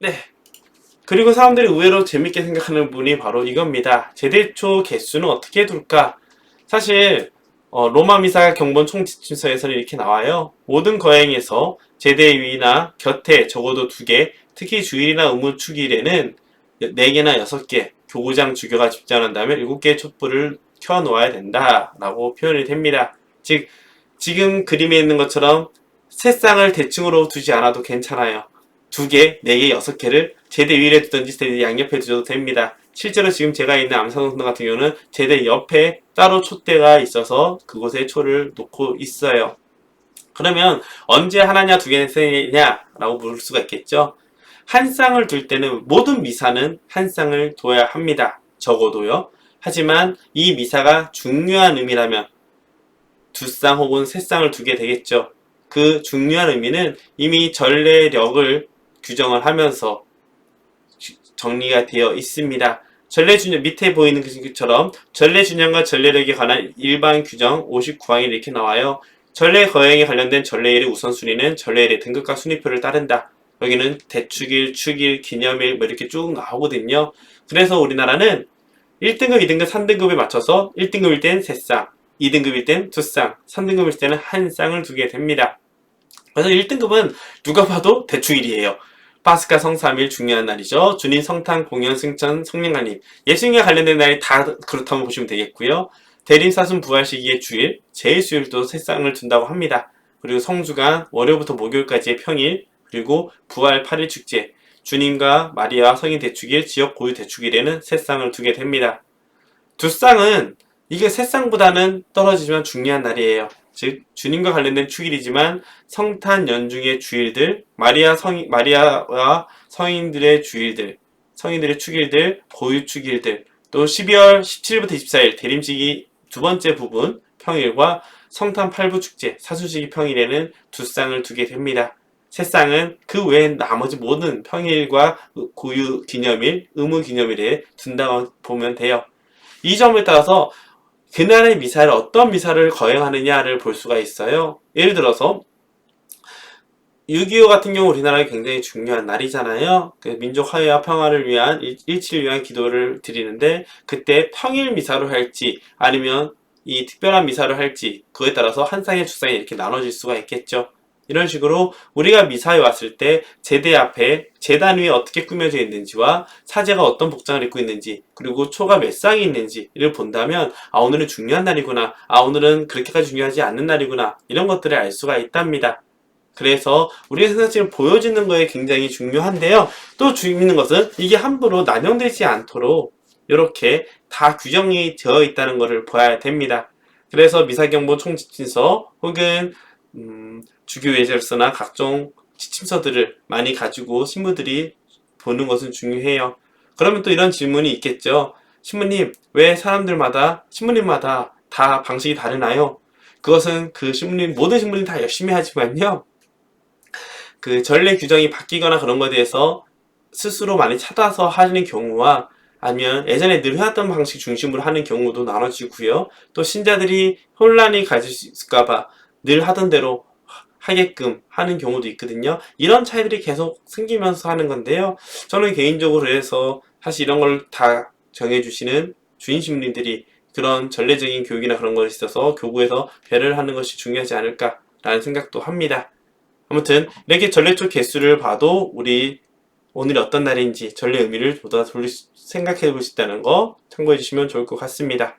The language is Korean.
네. 그리고 사람들이 의외로 재밌게 생각하는 부분이 바로 이겁니다. 제대초 개수는 어떻게 둘까? 사실 로마 미사 경본 총지침서에서는 이렇게 나와요. 모든 거행에서 제대 위나 곁에 적어도 2개, 특히 주일이나 의무축일에는 4개나 6개, 교구장 주교가 집전한다면 7개의 촛불을 켜놓아야 된다라고 표현이 됩니다. 즉 지금 그림에 있는 것처럼 새쌍을 대칭으로 두지 않아도 괜찮아요. 2개, 4개, 6개를 제대 위에 두든지 제대 양옆에 두셔도 됩니다. 실제로 지금 제가 있는 암산성당 같은 경우는 제대 옆에 따로 촛대가 있어서 그곳에 초를 놓고 있어요. 그러면 언제 하나냐, 2개, 3개냐 라고 물을 수가 있겠죠. 한 쌍을 둘 때는 모든 미사는 한 쌍을 둬야 합니다. 적어도요. 하지만 이 미사가 중요한 의미라면 2쌍 혹은 3쌍을 두게 되겠죠. 그 중요한 의미는 이미 전례력을 규정을 하면서 정리가 되어 있습니다. 전례준영, 밑에 보이는 것처럼 전례준영과 전례력에 관한 일반 규정 59항이 이렇게 나와요. 전례 거행에 관련된 전례일의 우선순위는 전례일의 등급과 순위표를 따른다. 여기는 대축일, 축일, 기념일 뭐 이렇게 쭉 나오거든요. 그래서 우리나라는 1등급, 2등급, 3등급에 맞춰서 1등급일 땐 3쌍, 2등급일 땐 2쌍, 3등급일 때는 1쌍을 두게 됩니다. 그래서 1등급은 누가 봐도 대축일이에요. 파스카 성삼일 중요한 날이죠. 주님 성탄 공연 승천 성령날림 예수님과 관련된 날이 다 그렇다고 보시면 되겠고요. 대림사순 부활 시기의 주일 제일수일도 3쌍을 둔다고 합니다. 그리고 성주간 월요일부터 목요일까지의 평일 그리고 부활 8일 축제 주님과 마리아 성인 대축일 지역 고유 대축일에는 3쌍을 두게 됩니다. 2쌍은 이게 3쌍보다는 떨어지지만 중요한 날이에요. 즉 주님과 관련된 축일이지만 성탄 연중의 주일들, 마리아와 성인들의 주일들, 성인들의 축일들, 고유 축일들, 또 12월 17일부터 24일 대림시기 2번째 부분 평일과 성탄 8부 축제, 사순시기 평일에는 2쌍을 두게 됩니다. 3쌍은 그 외엔 나머지 모든 평일과 고유 기념일, 의무 기념일에 둔다고 보면 돼요. 이 점에 따라서 그날의 미사를 어떤 미사를 거행하느냐를 볼 수가 있어요. 예를 들어서 6.25 같은 경우 우리나라에 굉장히 중요한 날이잖아요. 그 민족 화해와 평화를 위한 일치를 위한 기도를 드리는데 그때 평일 미사로 할지 아니면 이 특별한 미사를 할지 그에 따라서 한 쌍에 2쌍에 이렇게 나눠질 수가 있겠죠. 이런 식으로 우리가 미사에 왔을 때 제대 앞에 제단 위에 어떻게 꾸며져 있는지와 사제가 어떤 복장을 입고 있는지 그리고 초가 몇 쌍이 있는지를 본다면 아 오늘은 중요한 날이구나 아 오늘은 그렇게까지 중요하지 않는 날이구나 이런 것들을 알 수가 있답니다. 그래서 우리가 생사지를 보여주는 거에 굉장히 중요한데요. 또 재밌는 것은 이게 함부로 남용되지 않도록 이렇게 다 규정이 되어 있다는 것을 봐야 됩니다. 그래서 미사경보 총지침서 혹은 주교예절서나 각종 지침서들을 많이 가지고 신부들이 보는 것은 중요해요. 그러면 또 이런 질문이 있겠죠. 신부님, 왜 신부님마다 다 방식이 다르나요? 그것은 그 신부님, 모든 신부님 다 열심히 하지만요. 그 전례 규정이 바뀌거나 그런 것에 대해서 스스로 많이 찾아서 하는 경우와 아니면 예전에 늘 해왔던 방식 중심으로 하는 경우도 나눠지고요. 또 신자들이 혼란이 가질 수 있을까봐 늘 하던 대로 하게끔 하는 경우도 있거든요. 이런 차이들이 계속 생기면서 하는 건데요. 저는 개인적으로 그래서 사실 이런 걸 다 정해주시는 주인신부님들이 그런 전례적인 교육이나 그런 것에 있어서 교구에서 배려를 하는 것이 중요하지 않을까라는 생각도 합니다. 아무튼 이렇게 전례적 개수를 봐도 우리 오늘이 어떤 날인지 전례 의미를 보다 생각해 볼 수 있다는 거 참고해 주시면 좋을 것 같습니다.